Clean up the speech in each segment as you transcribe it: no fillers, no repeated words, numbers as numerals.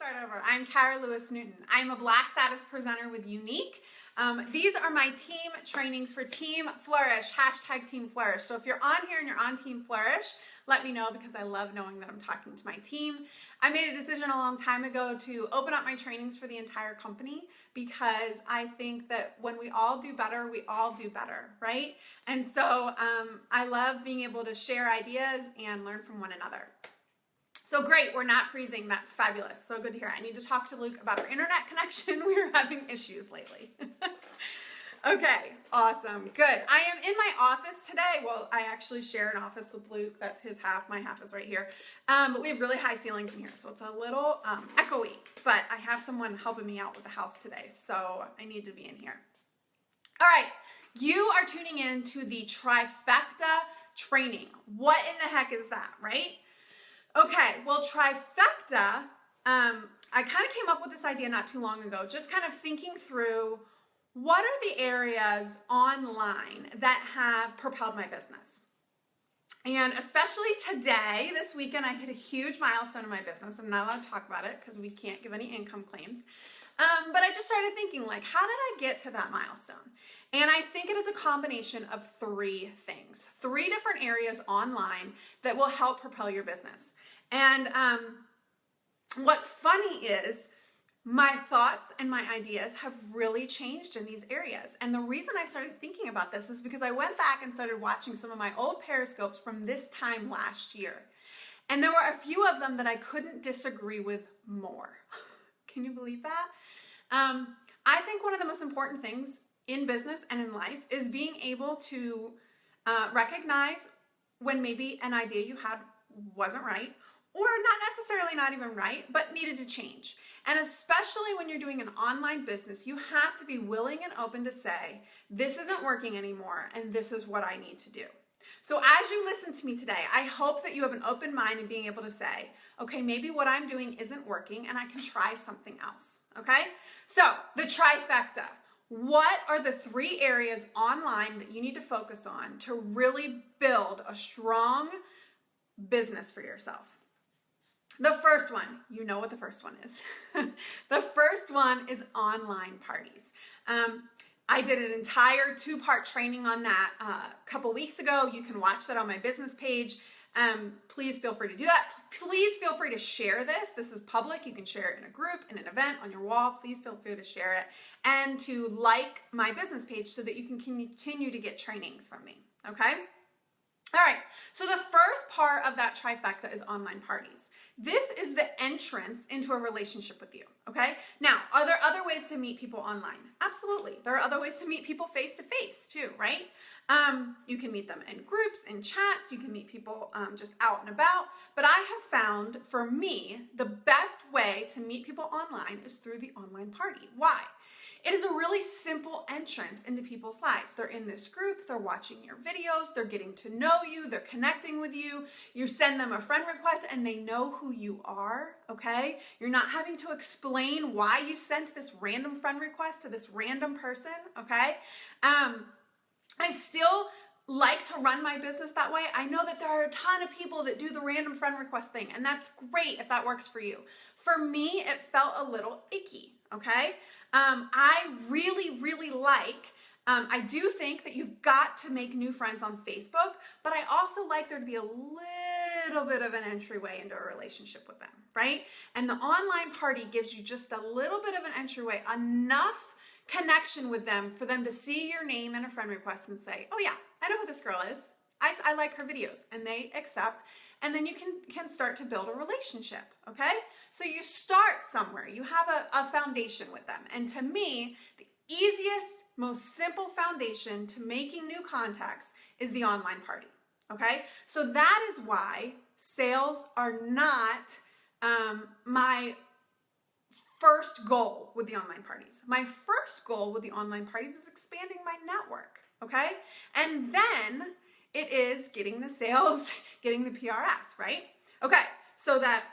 start over. I'm Kara Lewis-Newton. I'm a Black Status presenter with Unique. These are my team trainings for Team Flourish, hashtag Team Flourish. So if you're on here and you're on Team Flourish, let me know because I love knowing that I'm talking to my team. I made a decision a long time ago to open up my trainings for the entire company because I think that when we all do better, we all do better, right? And so I love being able to share ideas and learn from one another. So great, we're not freezing. That's fabulous. So good to hear. I need to talk to Luke about our internet connection. We are having issues lately. Okay, awesome, good. I am in my office today. Well, I actually share an office with Luke. That's his half. My half is right here. But we have really high ceilings in here, so it's a little echoey. But I have someone helping me out with the house today, so I need to be in here. All right, you are tuning in to the Trifecta training. What in the heck is that, right? Okay, well, Trifecta, I kind of came up with this idea not too long ago, just kind of thinking through what are the areas online that have propelled my business. And especially today, this weekend, I hit a huge milestone in my business. I'm not allowed to talk about it because we can't give any income claims. But I just started thinking, like, how did I get to that milestone? And I think it is a combination of three things, three different areas online that will help propel your business. And what's funny is my thoughts and my ideas have really changed in these areas. And the reason I started thinking about this is because I went back and started watching some of my old Periscopes from this time last year. And there were a few of them that I couldn't disagree with more. Can you believe that? I think one of the most important things in business and in life is being able to recognize when maybe an idea you had wasn't right, or not necessarily not even right, but needed to change. And especially when you're doing an online business, you have to be willing and open to say, this isn't working anymore, and this is what I need to do. So as you listen to me today, I hope that you have an open mind and being able to say, okay, maybe what I'm doing isn't working and I can try something else, okay? So the trifecta, what are the three areas online that you need to focus on to really build a strong business for yourself? The first one, you know what the first one is. The first one is online parties. I did an entire two-part training on that a couple weeks ago. You can watch that on my business page. Please feel free to do that. Please feel free to share this. This is public. You can share it in a group, in an event, on your wall. Please feel free to share it and to like my business page so that you can continue to get trainings from me, okay? All right, so the first part of that trifecta is online parties. This is the entrance into a relationship with you, okay? Now, are there other ways to meet people online? Absolutely. There are other ways to meet people face-to-face too, right? You can meet them in groups, in chats. You can meet people just out and about. But I have found, for me, the best way to meet people online is through the online party. Why? It is a really simple entrance into people's lives. They're in this group, they're watching your videos, they're getting to know you, they're connecting with you, you send them a friend request and they know who you are, okay? You're not having to explain why you sent this random friend request to this random person, okay? I still like to run my business that way. I know that there are a ton of people that do the random friend request thing, and that's great if that works for you. For me, it felt a little icky, okay? I really like, I do think that you've got to make new friends on Facebook, but I also like there to be a little bit of an entryway into a relationship with them, right? And the online party gives you just a little bit of an entryway, enough connection with them for them to see your name in a friend request and say, oh yeah, I know who this girl is. I like her videos, and they accept, and then you can start to build a relationship, okay? So you start somewhere. You have a foundation with them. And to me, the easiest, most simple foundation to making new contacts is the online party, okay? So that is why sales are not my first goal with the online parties. My first goal with the online parties is expanding my network, okay? And then it is getting the sales, getting the PRS, right? Okay, so that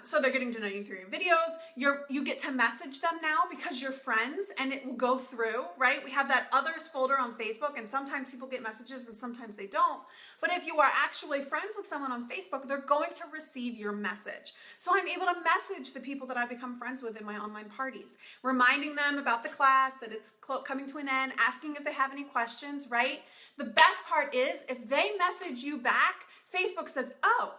So they're getting to know you through your videos. You get to message them now because you're friends, and it will go through, right? We have that others folder on Facebook, and sometimes people get messages and sometimes they don't. But if you are actually friends with someone on Facebook, they're going to receive your message. So I'm able to message the people that I become friends with in my online parties, reminding them about the class, that it's coming to an end, asking if they have any questions, right? The best part is if they message you back, Facebook says, oh,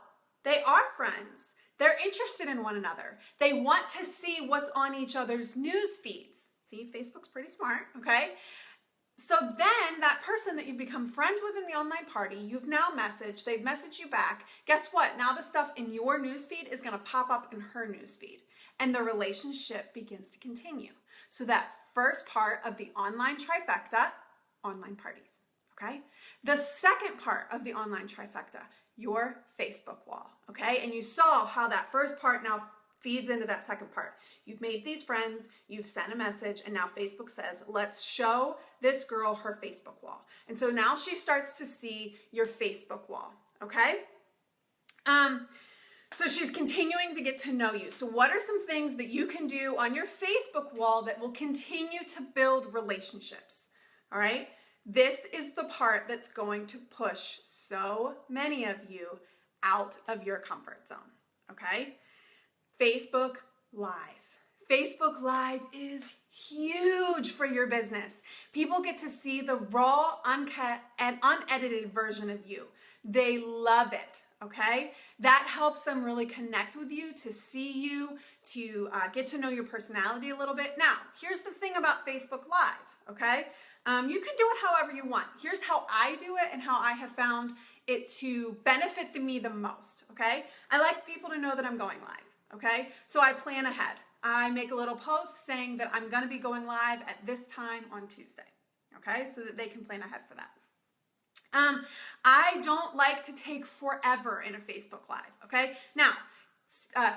they are friends. They're interested in one another. They want to see what's on each other's news feeds. See, Facebook's pretty smart, okay? So then that person that you become friends with in the online party, you've now messaged, they've messaged you back. Guess what? Now the stuff in your news feed is going to pop up in her news feed, and the relationship begins to continue. So that first part of the online trifecta, online parties, okay? The second part of the online trifecta, your Facebook wall, okay? And you saw how that first part now feeds into that second part. You've made these friends, you've sent a message, and now Facebook says, let's show this girl her Facebook wall. And so now she starts to see your Facebook wall, okay? So she's continuing to get to know you. So what are some things that you can do on your Facebook wall that will continue to build relationships, all right? This is the part that's going to push so many of you out of your comfort zone, okay? Facebook Live. Facebook Live is huge for your business. People get to see the raw, uncut, and unedited version of you. They love it, okay? That helps them really connect with you, to see you, to get to know your personality a little bit. Now, here's the thing about Facebook Live, okay? You can do it however you want. Here's how I do it and how I have found it to benefit me the most, okay? I like people to know that I'm going live, okay? So I plan ahead. I make a little post saying that I'm going to be going live at this time on Tuesday, okay? So that they can plan ahead for that. I don't like to take forever in a Facebook Live, okay? Now,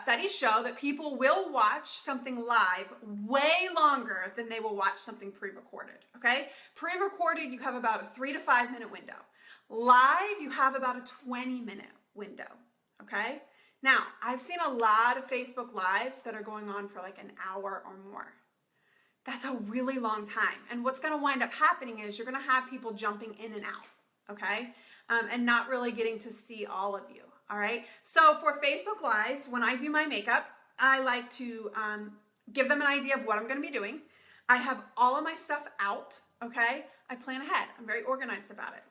studies show that people will watch something live way longer than they will watch something pre-recorded, okay? Pre-recorded, you have about a 3 to 5 minute window. Live, you have about a 20-minute window, okay? Now, I've seen a lot of Facebook Lives that are going on for like an hour or more. That's a really long time. And what's going to wind up happening is you're going to have people jumping in and out, okay? And not really getting to see all of you. All right, so for Facebook Lives, when I do my makeup, I like to give them an idea of what I'm going to be doing. I have all of my stuff out, okay? I plan ahead. I'm very organized about it.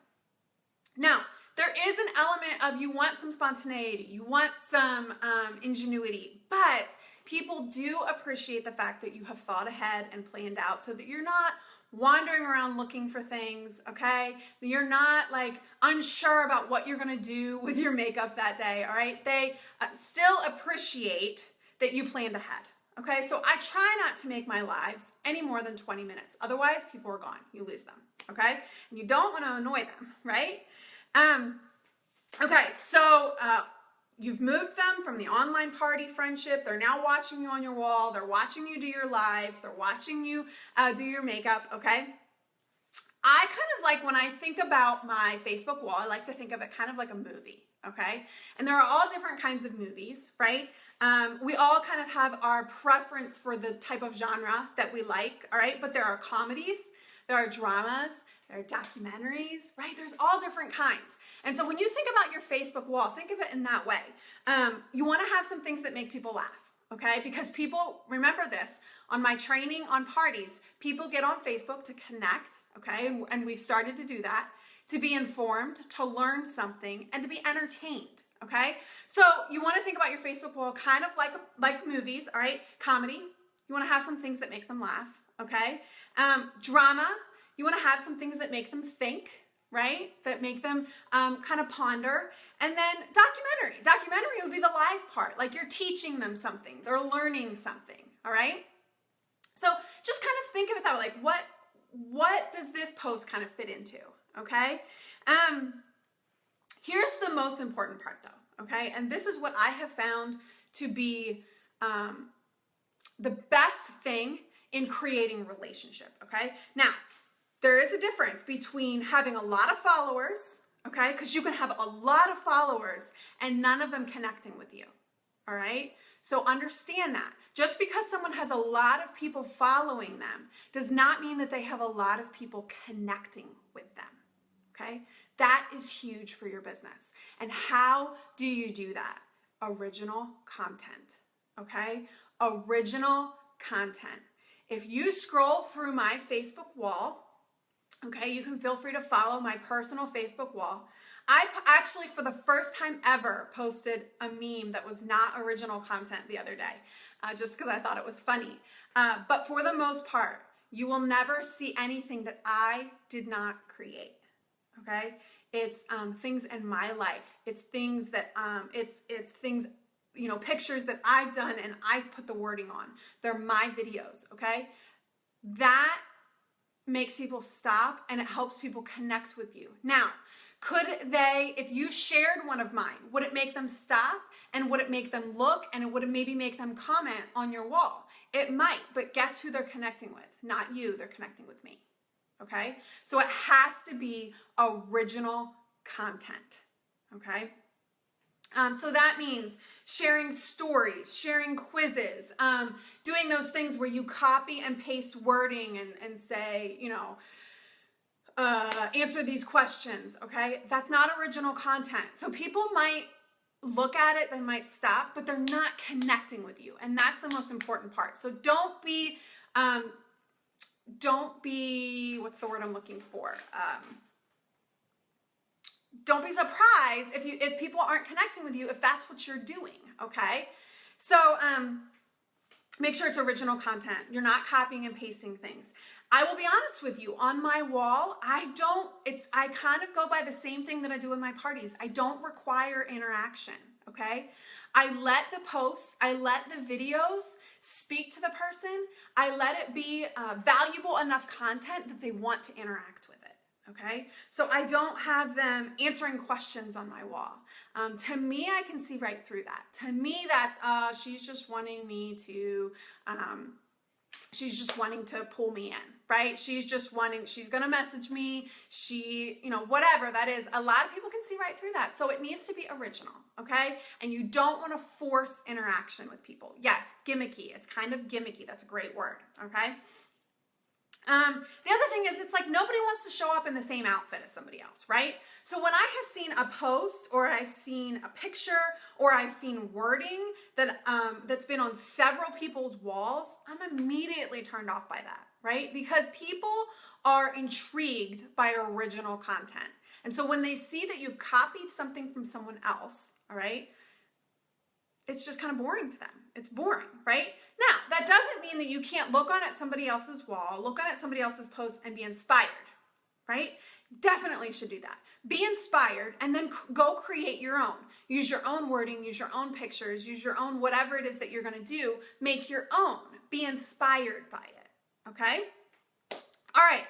Now, there is an element of you want some spontaneity, you want some ingenuity, but people do appreciate the fact that you have thought ahead and planned out so that you're not wandering around looking for things, okay? You're not like unsure about what you're gonna do with your makeup that day, all right? They still appreciate that you planned ahead, okay? So I try not to make my lives any more than 20 minutes. Otherwise, people are gone. You lose them, okay? And you don't wanna annoy them, right? Okay, so you've moved them from the online party friendship. They're now watching you on your wall. They're watching you do your lives. They're watching you do your makeup, okay? I kind of like, when I think about my Facebook wall, I like to think of it kind of like a movie, okay? And there are all different kinds of movies, right? We all kind of have our preference for the type of genre that we like, all right? But there are comedies, there are dramas, there are documentaries, right? There's all different kinds. And so when you think about your Facebook wall, think of it in that way. You want to have some things that make people laugh, okay? Because people, remember this, on my training on parties, people get on Facebook to connect, okay? And we've started to do that, to be informed, to learn something, and to be entertained, okay? So you want to think about your Facebook wall kind of like movies, all right? Comedy, you want to have some things that make them laugh, okay? Drama, you want to have some things that make them think, right? That make them kind of ponder. And then documentary. Documentary would be the live part. Like you're teaching them something. They're learning something, all right? So just kind of think of it that way. Like what does this post kind of fit into, okay? Here's the most important part though, okay? And this is what I have found to be the best thing in creating relationship, okay? Now, there is a difference between having a lot of followers, okay? Because you can have a lot of followers and none of them connecting with you, all right? So understand that. Just because someone has a lot of people following them does not mean that they have a lot of people connecting with them, okay? That is huge for your business. And how do you do that? Original content, okay? Original content. If you scroll through my Facebook wall, okay, you can feel free to follow my personal Facebook wall. I actually, for the first time ever, posted a meme that was not original content the other day, just because I thought it was funny. But for the most part, you will never see anything that I did not create, okay? It's things in my life. It's things that, it's things, you know, pictures that I've done and I've put the wording on. They're my videos, okay? That makes people stop and it helps people connect with you. Now, could they, if you shared one of mine, would it make them stop and would it make them look and it would maybe make them comment on your wall? It might, but guess who they're connecting with? Not you, they're connecting with me, okay? So it has to be original content, okay? So that means sharing stories, sharing quizzes, doing those things where you copy and paste wording and say, you know, answer these questions, okay? That's not original content. So people might look at it, they might stop, but they're not connecting with you. And that's the most important part. So don't be, what's the word I'm looking for? Don't be surprised if people aren't connecting with you, if that's what you're doing, okay? So make sure it's original content. You're not copying and pasting things. I will be honest with you, on my wall, I kind of go by the same thing that I do in my parties. I don't require interaction, okay? I let the posts, I let the videos speak to the person. I let it be valuable enough content that they want to interact with it, okay? So I don't have them answering questions on my wall. To me, I can see right through that. To me, that's, she's just wanting me to, she's just wanting to pull me in, right? She's gonna message me, you know, whatever that is. A lot of people can see right through that. So it needs to be original, okay? And you don't wanna force interaction with people. Yes, gimmicky, it's kind of gimmicky. That's a great word, okay? The other thing is, it's like nobody wants to show up in the same outfit as somebody else, right? So when I have seen a post or I've seen a picture or I've seen wording that that's been on several people's walls, I'm immediately turned off by that, right? Because people are intrigued by original content. And so when they see that you've copied something from someone else, all right, it's just kind of boring to them. It's boring, right? Now, that doesn't mean that you can't look on at somebody else's wall, look on at somebody else's post and be inspired, right? Definitely should do that. Be inspired and then go create your own. Use your own wording, use your own pictures, use your own whatever it is that you're going to do. Make your own. Be inspired by it, okay? All right.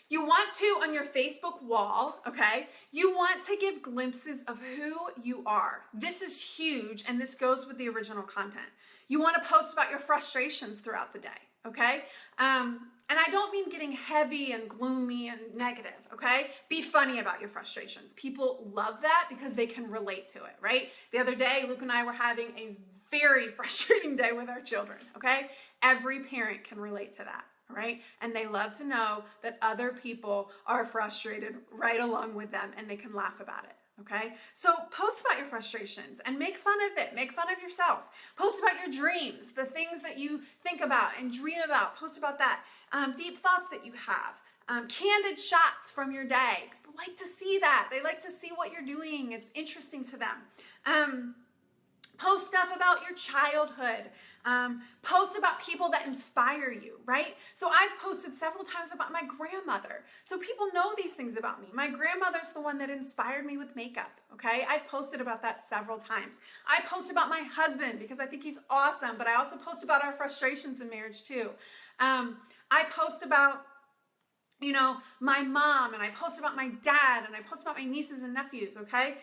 You want to, on your Facebook wall, okay, you want to give glimpses of who you are. This is huge, and this goes with the original content. You want to post about your frustrations throughout the day, okay? And I don't mean getting heavy and gloomy and negative, okay? Be funny about your frustrations. People love that because they can relate to it, right? The other day, Luke and I were having a very frustrating day with our children, okay? Every parent can relate to that. Right? And they love to know that other people are frustrated right along with them and they can laugh about it. Okay? So post about your frustrations and make fun of it. Make fun of yourself. Post about your dreams, the things that you think about and dream about. Post about that. Deep thoughts that you have. Candid shots from your day. People like to see that. They like to see what you're doing. It's interesting to them. Post stuff about your childhood. Post about people that inspire you, right? So I've posted several times about my grandmother. So people know these things about me. My grandmother's the one that inspired me with makeup, okay? I've posted about that several times. I post about my husband because I think he's awesome, but I also post about our frustrations in marriage too. I post about, you know, my mom, and I post about my dad, and I post about my nieces and nephews, okay?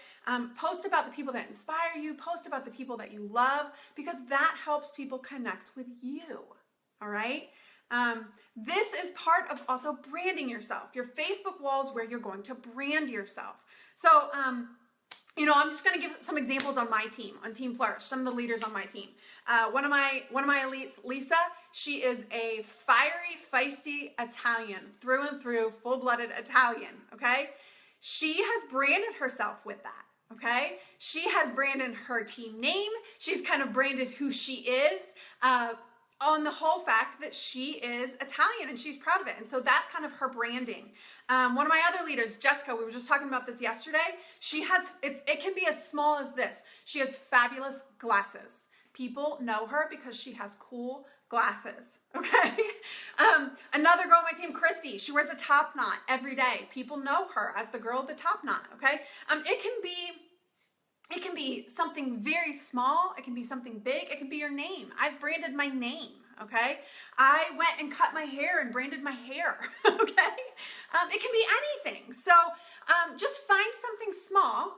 Post about the people that inspire you, post about the people that you love, because that helps people connect with you, all right? This is part of also branding yourself. Your Facebook wall is where you're going to brand yourself. So I'm just going to give some examples on my team, on Team Flourish, some of the leaders on my team. One of my elites, Lisa, she is a fiery, feisty Italian, through and through, full-blooded Italian, okay? She has branded herself with that, okay? She has branded her team name. She's kind of branded who she is on the whole fact that she is Italian, and she's proud of it. And so that's kind of her branding. One of my other leaders, Jessica, we were just talking about this yesterday. She has, it can be as small as this. She has fabulous glasses. People know her because she has cool glasses, okay? Another girl on my team, Christy, she wears a top knot every day. People know her as the girl with the top knot, okay? It can be something very small. It can be something big. It can be your name. I've branded my name, okay? I went and cut my hair and branded my hair, okay? It can be anything. So just find something small,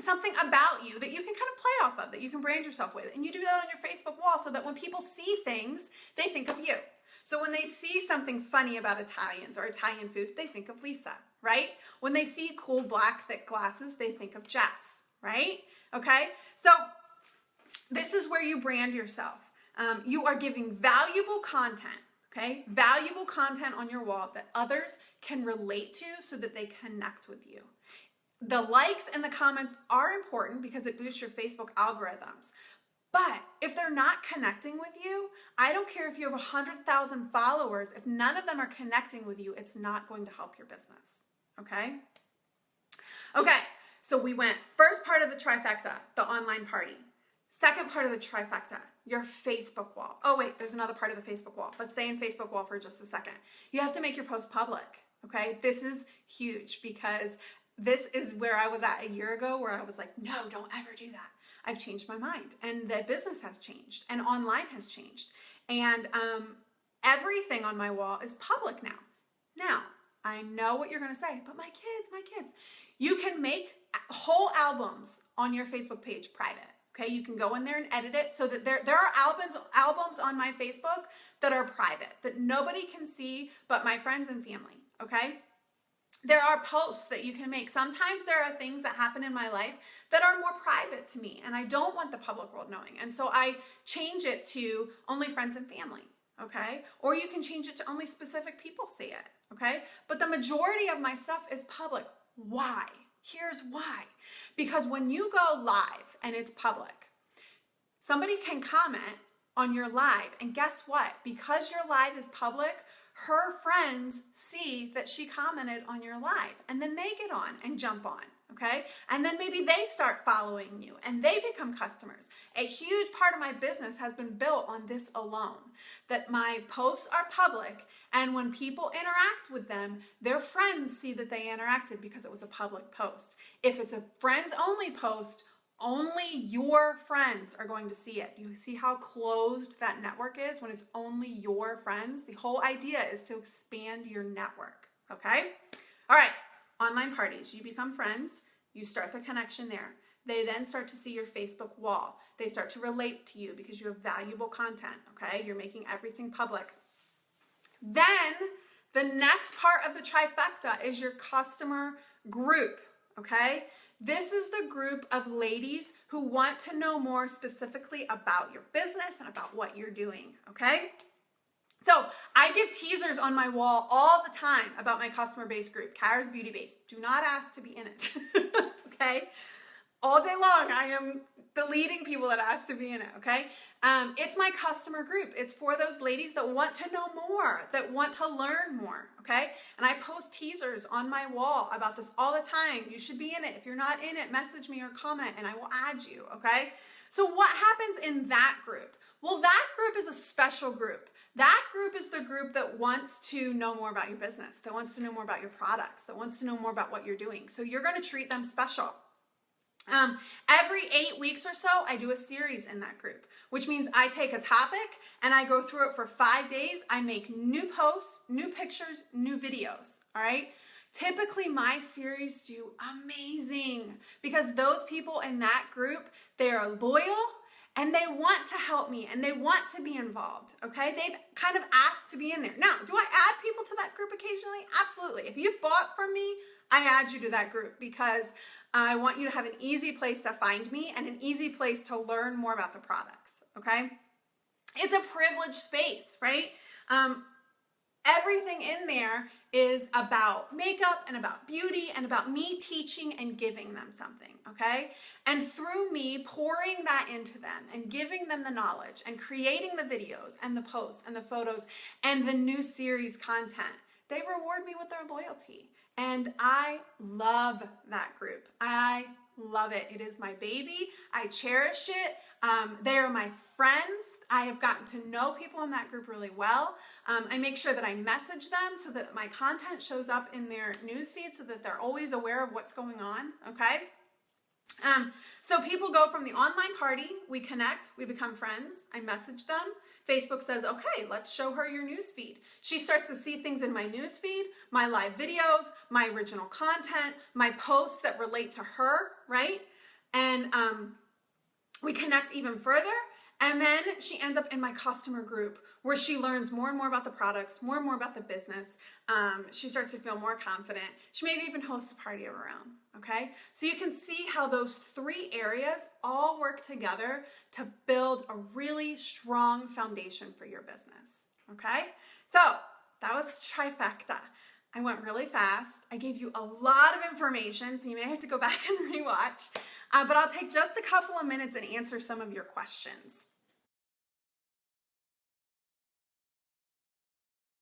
something about you that you can kind of play off of, that you can brand yourself with. And you do that on your Facebook wall so that when people see things, they think of you. So when they see something funny about Italians or Italian food, they think of Lisa, right? When they see cool black thick glasses, they think of Jess, right? Okay, so this is where you brand yourself. You are giving valuable content, okay? Valuable content on your wall that others can relate to so that they connect with you. The likes and the comments are important because it boosts your Facebook algorithms. But if they're not connecting with you, I don't care if you have 100,000 followers, if none of them are connecting with you, it's not going to help your business, okay? Okay, so we went first part of the trifecta, the online party. Second part of the trifecta, your Facebook wall. Oh wait, there's another part of the Facebook wall. Let's stay in Facebook wall for just a second. You have to make your post public, okay? This is huge because this is where I was at a year ago where I was like, no, don't ever do that. I've changed my mind, and the business has changed, and online has changed. And everything on my wall is public now. Now, I know what you're going to say, but my kids. You can make whole albums on your Facebook page private. Okay, you can go in there and edit it so that there are albums on my Facebook that are private, that nobody can see but my friends and family, okay? There are posts that you can make. Sometimes there are things that happen in my life that are more private to me, and I don't want the public world knowing. And so I change it to only friends and family, okay? Or you can change it to only specific people see it, okay? But the majority of my stuff is public. Why? Here's why. Because when you go live and it's public, somebody can comment on your live, and guess what? Because your live is public, her friends see that she commented on your live, and then they get on and jump on, okay? And then maybe they start following you and they become customers. A huge part of my business has been built on this alone, that my posts are public, and when people interact with them, their friends see that they interacted because it was a public post. If it's a friends only post, only your friends are going to see it. You see how closed that network is when it's only your friends? The whole idea is to expand your network, okay? All right, online parties. You become friends. You start the connection there. They then start to see your Facebook wall. They start to relate to you because you have valuable content, okay? You're making everything public. Then the next part of the trifecta is your customer group, okay? This is the group of ladies who want to know more specifically about your business and about what you're doing, okay? So I give teasers on my wall all the time about my customer base group, Kara's Beauty Base. Do not ask to be in it, okay? All day long, I am deleting people that ask to be in it, okay? It's my customer group. It's for those ladies that want to know more, that want to learn more, okay? And I post teasers on my wall about this all the time. You should be in it. If you're not in it, message me or comment and I will add you, okay? So what happens in that group? Well, that group is a special group. That group is the group that wants to know more about your business, that wants to know more about your products, that wants to know more about what you're doing. So you're going to treat them special. Every 8 weeks or so, I do a series in that group, which means I take a topic and I go through it for 5 days. I make new posts, new pictures, new videos, all right? Typically, my series do amazing because those people in that group, they are loyal and they want to help me and they want to be involved, okay? They've kind of asked to be in there. Now, do I add people to that group occasionally? Absolutely. If you've bought from me, I add you to that group because I want you to have an easy place to find me and an easy place to learn more about the products, okay? It's a privileged space, right? Everything in there is about makeup and about beauty and about me teaching and giving them something, okay? And through me pouring that into them and giving them the knowledge and creating the videos and the posts and the photos and the new series content, they reward me with their loyalty. And I love that group. I love it. It is my baby. I cherish it. They are my friends. I have gotten to know people in that group really well. I make sure that I message them so that my content shows up in their newsfeed so that they're always aware of what's going on, okay? So people go from the online party, we connect, we become friends, I message them. Facebook says, okay, let's show her your newsfeed. She starts to see things in my newsfeed, my live videos, my original content, my posts that relate to her, right? And we connect even further. And then she ends up in my customer group where she learns more and more about the products, more and more about the business. She starts to feel more confident. She maybe even hosts a party of her own, okay? So you can see how those three areas all work together to build a really strong foundation for your business, okay? So that was Trifecta. I went really fast. I gave you a lot of information, so you may have to go back and rewatch, but I'll take just a couple of minutes and answer some of your questions.